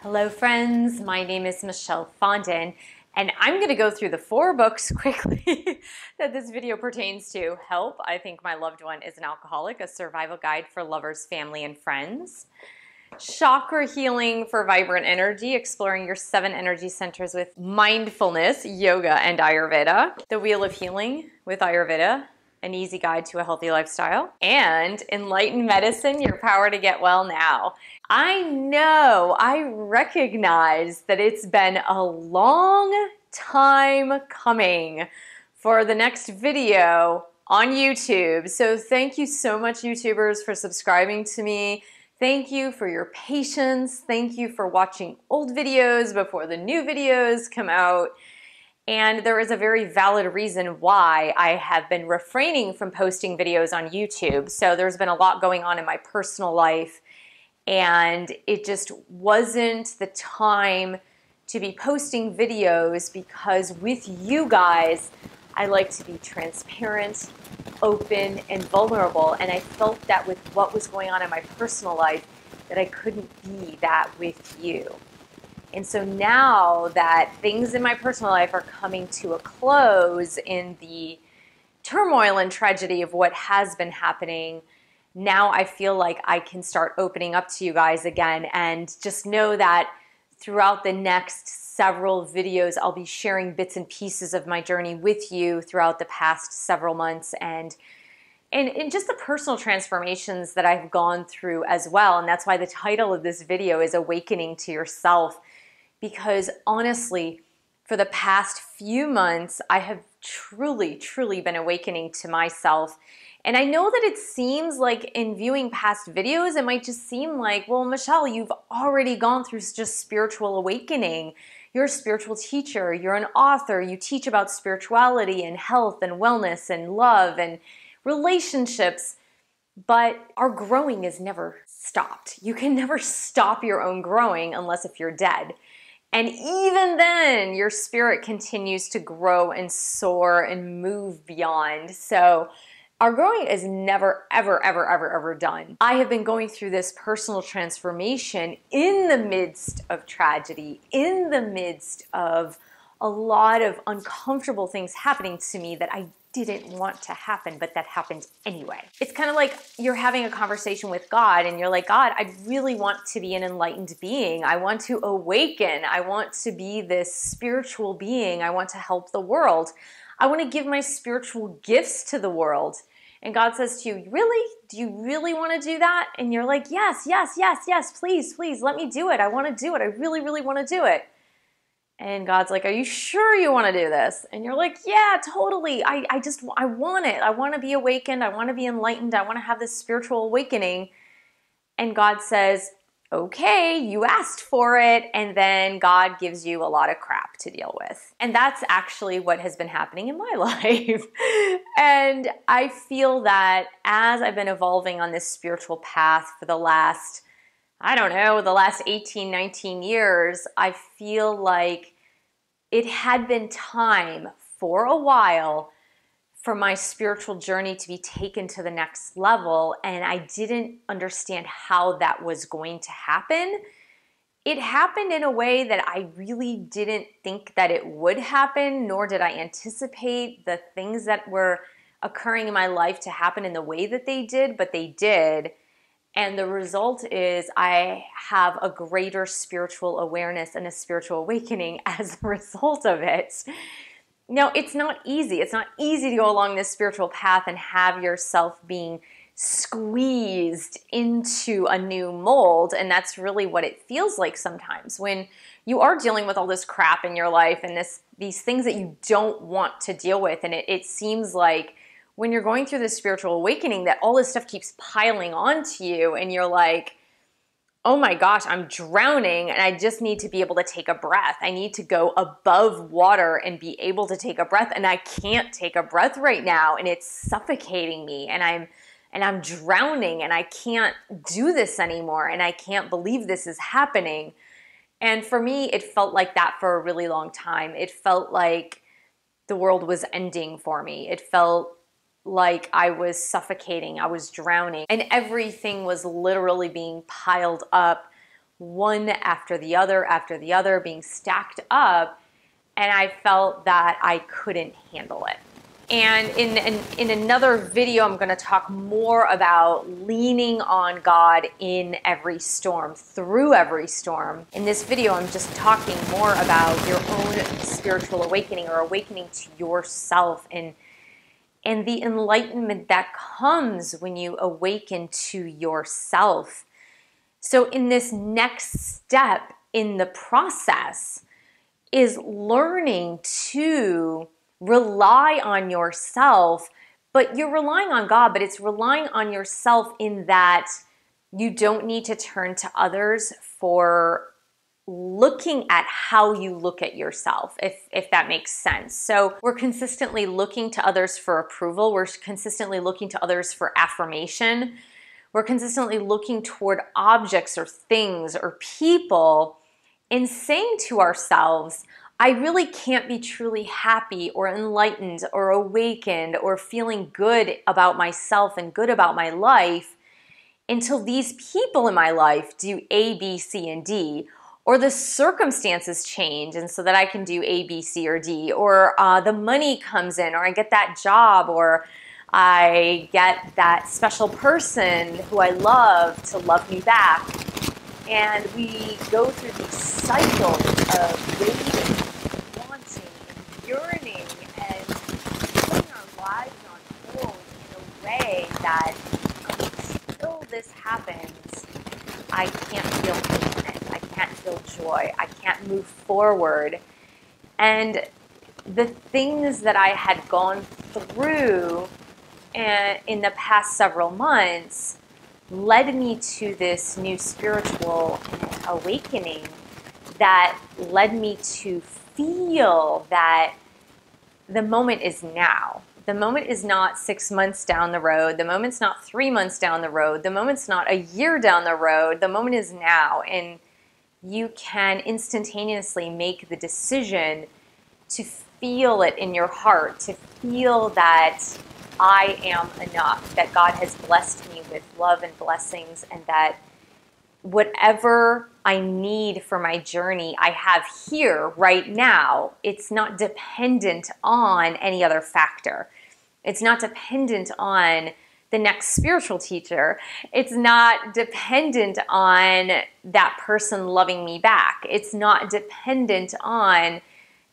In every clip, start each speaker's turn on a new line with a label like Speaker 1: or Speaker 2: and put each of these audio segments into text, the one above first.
Speaker 1: Hello friends, my name is Michelle Fondin, and I'm going to go through the 4 books quickly that this video pertains to. Help, I Think My Loved One is an Alcoholic, a survival guide for lovers, family, and friends. Chakra healing for vibrant energy, exploring your 7 energy centers with mindfulness, yoga, and Ayurveda. The Wheel of Healing with Ayurveda, an easy guide to a healthy lifestyle. And Enlightened Medicine, your power to get well now. I know, I recognize that it's been a long time coming for the next video on YouTube. So thank you so much, YouTubers, for subscribing to me. Thank you for your patience. Thank you for watching old videos before the new videos come out. And there is a very valid reason why I have been refraining from posting videos on YouTube. So there's been a lot going on in my personal life, and it just wasn't the time to be posting videos because with you guys, I like to be transparent, open, and vulnerable. And I felt that with what was going on in my personal life, that I couldn't be that with you. And so now that things in my personal life are coming to a close in the turmoil and tragedy of what has been happening, now I feel like I can start opening up to you guys again, and just know that throughout the next several videos, I'll be sharing bits and pieces of my journey with you throughout the past several months, and just the personal transformations that I've gone through as well. And that's why the title of this video is Awakening to Yourself, because honestly, for the past few months, I have truly been awakening to myself. And I know that it seems like in viewing past videos, it might just seem like, well, Michelle, you've already gone through just spiritual awakening. You're a spiritual teacher, you're an author, you teach about spirituality and health and wellness and love and relationships. But our growing is never stopped. You can never stop your own growing unless if you're dead. And even then, your spirit continues to grow and soar and move beyond. So our growing is never, ever done. I have been going through this personal transformation in the midst of tragedy, in the midst of a lot of uncomfortable things happening to me that I didn't want to happen, but that happened anyway. It's kind of like you're having a conversation with God and you're like, God, I really want to be an enlightened being. I want to awaken. I want to be this spiritual being. I want to help the world. I want to give my spiritual gifts to the world. And God says to you, really? Do you really want to do that? And you're like, yes, please, let me do it. I want to do it. I really want to do it. And God's like, are you sure you want to do this? And you're like, yeah, totally. I want it. I want to be awakened. I want to be enlightened. I want to have this spiritual awakening. And God says, okay, you asked for it. And then God gives you a lot of crap to deal with. And that's actually what has been happening in my life. And I feel that as I've been evolving on this spiritual path for the last, I don't know, the last 18, 19 years, I feel like it had been time for a while for my spiritual journey to be taken to the next level, and I didn't understand how that was going to happen. It happened in a way that I really didn't think that it would happen, nor did I anticipate the things that were occurring in my life to happen in the way that they did, but they did. And the result is I have a greater spiritual awareness and a spiritual awakening as a result of it. Now, it's not easy. It's not easy to go along this spiritual path and have yourself being squeezed into a new mold. And that's really what it feels like sometimes when you are dealing with all this crap in your life and these things that you don't want to deal with. And it seems like when you're going through this spiritual awakening that all this stuff keeps piling onto you and you're like, oh my gosh, I'm drowning and I just need to be able to take a breath. I need to go above water and be able to take a breath, and I can't take a breath right now and it's suffocating me and I'm drowning and I can't do this anymore and I can't believe this is happening. And for me, it felt like that for a really long time. It felt like the world was ending for me. It felt like I was suffocating, I was drowning, and everything was literally being piled up one after the other being stacked up, and I felt that I couldn't handle it. And in another video, I'm going to talk more about leaning on God in every storm, through every storm. In this video, I'm just talking more about your own spiritual awakening, or awakening to yourself, and the enlightenment that comes when you awaken to yourself. So in this next step in the process is learning to rely on yourself, but you're relying on God, but it's relying on yourself in that you don't need to turn to others for looking at how you look at yourself, if that makes sense. So we're consistently looking to others for approval. We're consistently looking to others for affirmation. We're consistently looking toward objects or things or people and saying to ourselves, I really can't be truly happy or enlightened or awakened or feeling good about myself and good about my life until these people in my life do A, B, C, and D, or the circumstances change and so that I can do A, B, C, or D, or the money comes in, or I get that job, or I get that special person who I love to love me back. And we go through these cycles of waiting, wanting, and yearning, and putting our lives on hold in a way that until this happens, I can't feel movement, I can't feel joy, I can't move forward. And the things that I had gone through in the past several months led me to this new spiritual awakening that led me to feel that the moment is now. The moment is not 6 months down the road. The moment's not 3 months down the road. The moment's not a year down the road. The moment is now. And you can instantaneously make the decision to feel it in your heart, to feel that I am enough, that God has blessed me with love and blessings, and that whatever I need for my journey, I have here right now. It's not dependent on any other factor. It's not dependent on the next spiritual teacher. It's not dependent on that person loving me back. It's not dependent on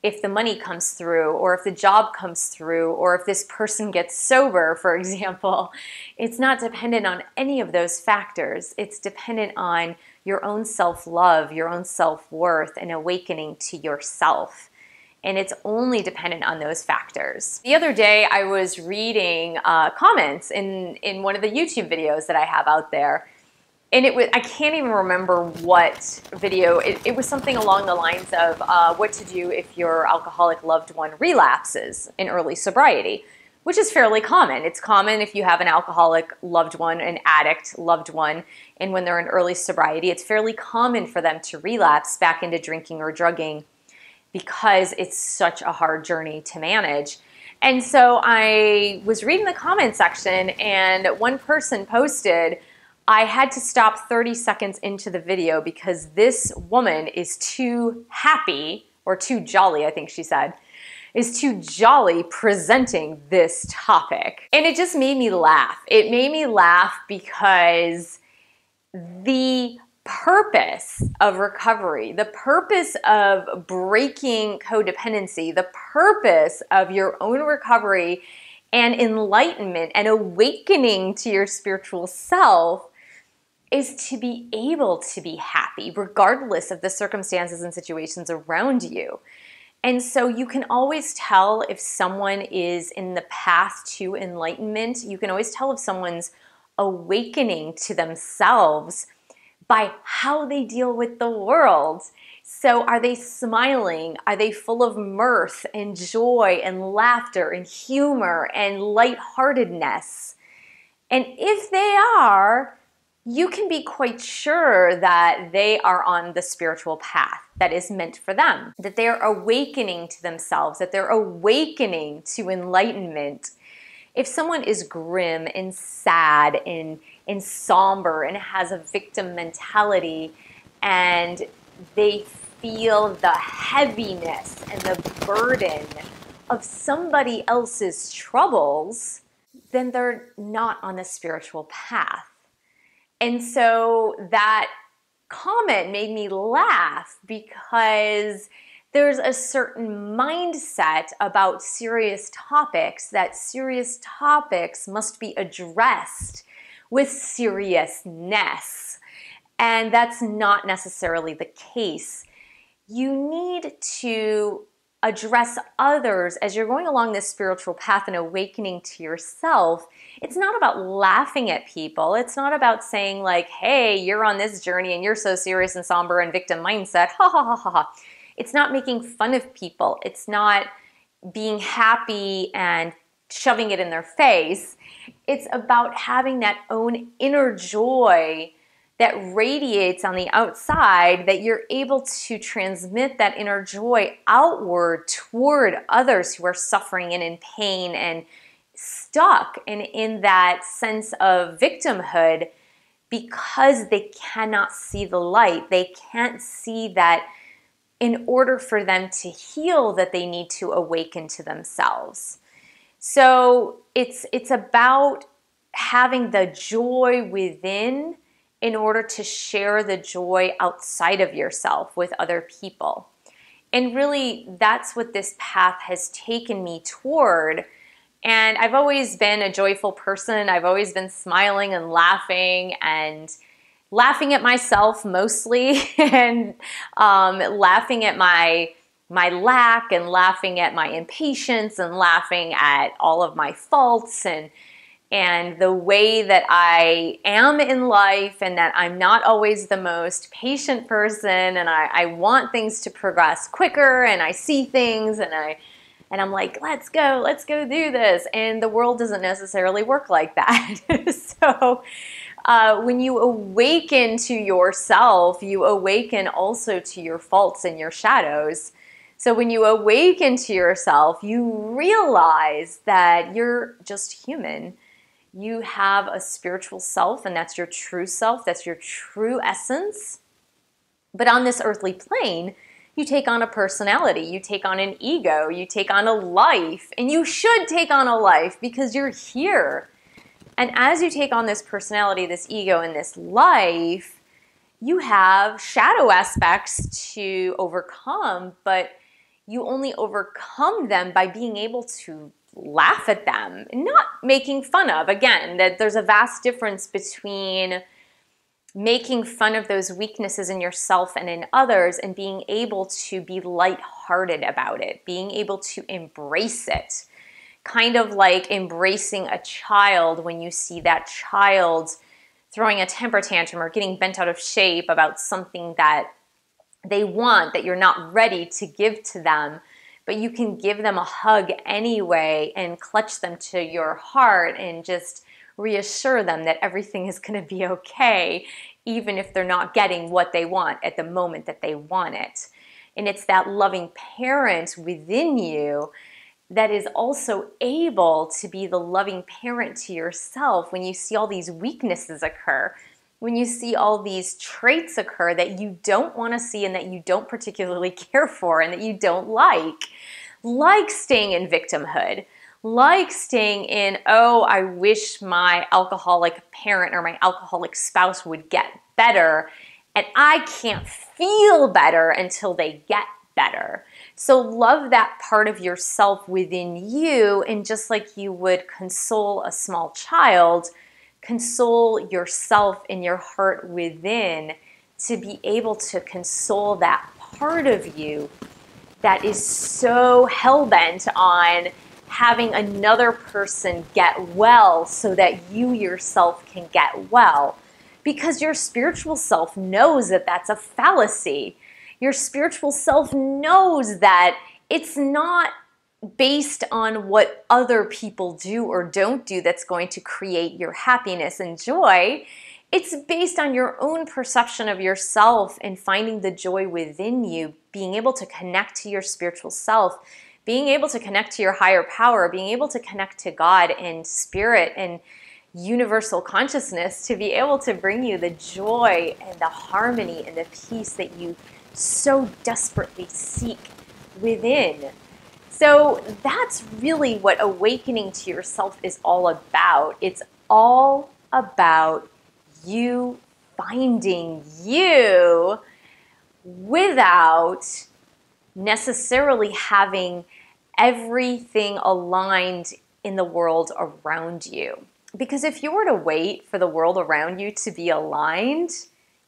Speaker 1: if the money comes through, or if the job comes through, or if this person gets sober, for example. It's not dependent on any of those factors. It's dependent on your own self-love, your own self-worth, and awakening to yourself. And it's only dependent on those factors. The other day, I was reading comments in one of the YouTube videos that I have out there. And it was, I can't even remember what video, it was something along the lines of what to do if your alcoholic loved one relapses in early sobriety, which is fairly common. It's common if you have an alcoholic loved one, an addict loved one, and when they're in early sobriety, it's fairly common for them to relapse back into drinking or drugging because it's such a hard journey to manage. And so I was reading the comment section, and one person posted, I had to stop 30 seconds into the video because this woman is too happy, or too jolly, I think she said, is too jolly presenting this topic. And it just made me laugh. It made me laugh because the purpose of recovery, the purpose of breaking codependency, the purpose of your own recovery and enlightenment and awakening to your spiritual self is to be able to be happy regardless of the circumstances and situations around you. And so you can always tell if someone is in the path to enlightenment. You can always tell if someone's awakening to themselves by how they deal with the world. So are they smiling? Are they full of mirth and joy and laughter and humor and lightheartedness? And if they are, you can be quite sure that they are on the spiritual path that is meant for them, that they're awakening to themselves, that they're awakening to enlightenment. If someone is grim and sad and somber and has a victim mentality and they feel the heaviness and the burden of somebody else's troubles, then they're not on the spiritual path. And so that comment made me laugh, because there's a certain mindset about serious topics, that serious topics must be addressed with seriousness. And that's not necessarily the case. You need to address others as you're going along this spiritual path and awakening to yourself. It's not about laughing at people. It's not about saying like, hey, you're on this journey and you're so serious and somber and victim mindset. Ha ha ha ha ha. It's not making fun of people. It's not being happy and shoving it in their face. It's about having that own inner joy that radiates on the outside, that you're able to transmit that inner joy outward toward others who are suffering and in pain and stuck and in that sense of victimhood, because they cannot see the light. They can't see that in order for them to heal, that they need to awaken to themselves. So it's about having the joy within in order to share the joy outside of yourself with other people. And really, that's what this path has taken me toward. And I've always been a joyful person. I've always been smiling and laughing at myself mostly, and laughing at my lack, and laughing at my impatience, and laughing at all of my faults, and the way that I am in life, and that I'm not always the most patient person, and I want things to progress quicker, and I see things, and I'm like, let's go do this. And the world doesn't necessarily work like that. So when you awaken to yourself, you awaken also to your faults and your shadows. So when you awaken to yourself, you realize that you're just human. You have a spiritual self, and that's your true self. That's your true essence. But on this earthly plane, you take on a personality. You take on an ego. You take on a life. And you should take on a life because you're here. And as you take on this personality, this ego, and this life, you have shadow aspects to overcome, but you only overcome them by being able to laugh at them, not making fun of. Again, that there's a vast difference between making fun of those weaknesses in yourself and in others, and being able to be lighthearted about it, being able to embrace it. Kind of like embracing a child when you see that child throwing a temper tantrum or getting bent out of shape about something that they want, that you're not ready to give to them. But you can give them a hug anyway and clutch them to your heart and just reassure them that everything is going to be okay, even if they're not getting what they want at the moment that they want it. And it's that loving parent within you that is also able to be the loving parent to yourself when you see all these weaknesses occur, when you see all these traits occur that you don't want to see and that you don't particularly care for and that you don't like staying in victimhood, like staying in, oh, I wish my alcoholic parent or my alcoholic spouse would get better, and I can't feel better until they get better. So love that part of yourself within you, and just like you would console a small child, console yourself in your heart within, to be able to console that part of you that is so hell-bent on having another person get well so that you yourself can get well. Because your spiritual self knows that that's a fallacy. Your spiritual self knows that it's not based on what other people do or don't do that's going to create your happiness and joy. It's based on your own perception of yourself and finding the joy within you, being able to connect to your spiritual self, being able to connect to your higher power, being able to connect to God and spirit, and universal consciousness to be able to bring you the joy and the harmony and the peace that you so desperately seek within. So that's really what awakening to yourself is all about. It's all about you finding you without necessarily having everything aligned in the world around you. Because if you were to wait for the world around you to be aligned,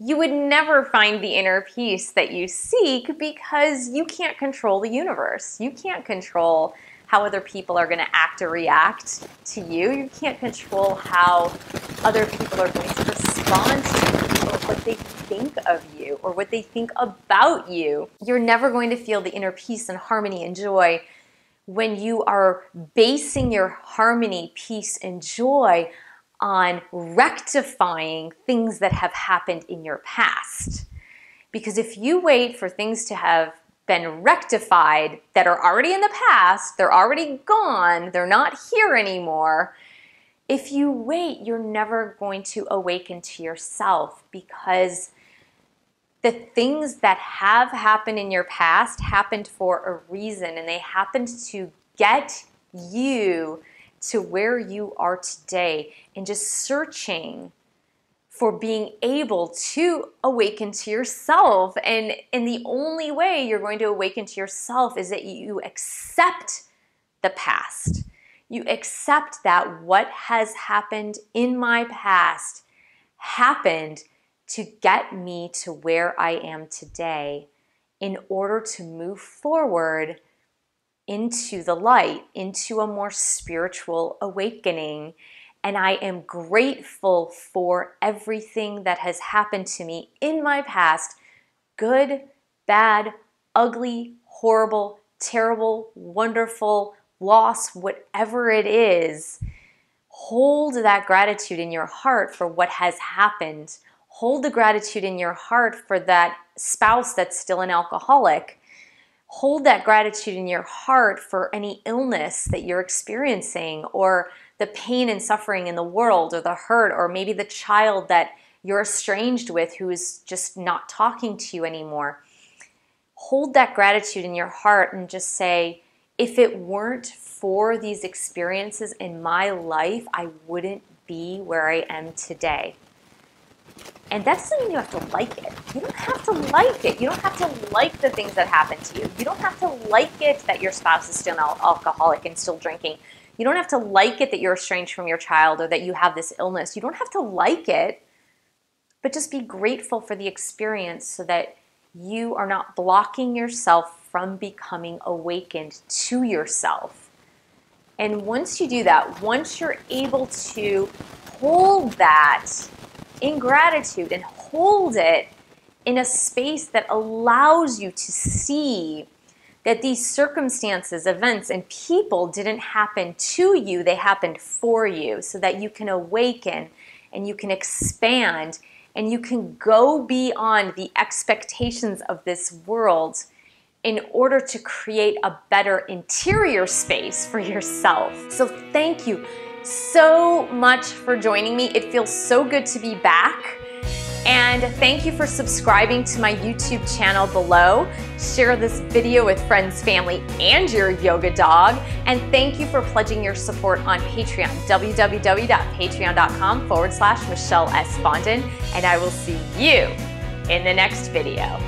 Speaker 1: you would never find the inner peace that you seek, because you can't control the universe. You can't control how other people are going to act or react to you. You can't control how other people are going to respond to you, or what they think of you, or what they think about you. You're never going to feel the inner peace and harmony and joy when you are basing your harmony, peace, and joy on rectifying things that have happened in your past. Because if you wait for things to have been rectified that are already in the past, they're already gone, they're not here anymore, if you wait, you're never going to awaken to yourself, because the things that have happened in your past happened for a reason, and they happened to get you to where you are today. And just searching for being able to awaken to yourself. And the only way you're going to awaken to yourself is that you accept the past. You accept that what has happened in my past happened to get me to where I am today, in order to move forward into the light, into a more spiritual awakening. And I am grateful for everything that has happened to me in my past, good, bad, ugly, horrible, terrible, wonderful, loss, whatever it is. Hold that gratitude in your heart for what has happened. Hold the gratitude in your heart for that spouse that's still an alcoholic. Hold that gratitude in your heart for any illness that you're experiencing, or the pain and suffering in the world, or the hurt, or maybe the child that you're estranged with who is just not talking to you anymore. Hold that gratitude in your heart and just say, if it weren't for these experiences in my life, I wouldn't be where I am today. And that doesn't mean you have to like it. You don't have to like it. You don't have to like the things that happen to you. You don't have to like it that your spouse is still an alcoholic and still drinking. You don't have to like it that you're estranged from your child, or that you have this illness. You don't have to like it, but just be grateful for the experience, so that you are not blocking yourself from becoming awakened to yourself. And once you do that, once you're able to hold that in gratitude and hold it in a space that allows you to see that these circumstances, events, and people didn't happen to you, they happened for you, so that you can awaken and you can expand and you can go beyond the expectations of this world in order to create a better interior space for yourself. So thank you so much for joining me. It feels so good to be back. And thank you for subscribing to my YouTube channel below. Share this video with friends, family, and your yoga dog. And thank you for pledging your support on Patreon, www.patreon.com/Michelle S. Fondin. And I will see you in the next video.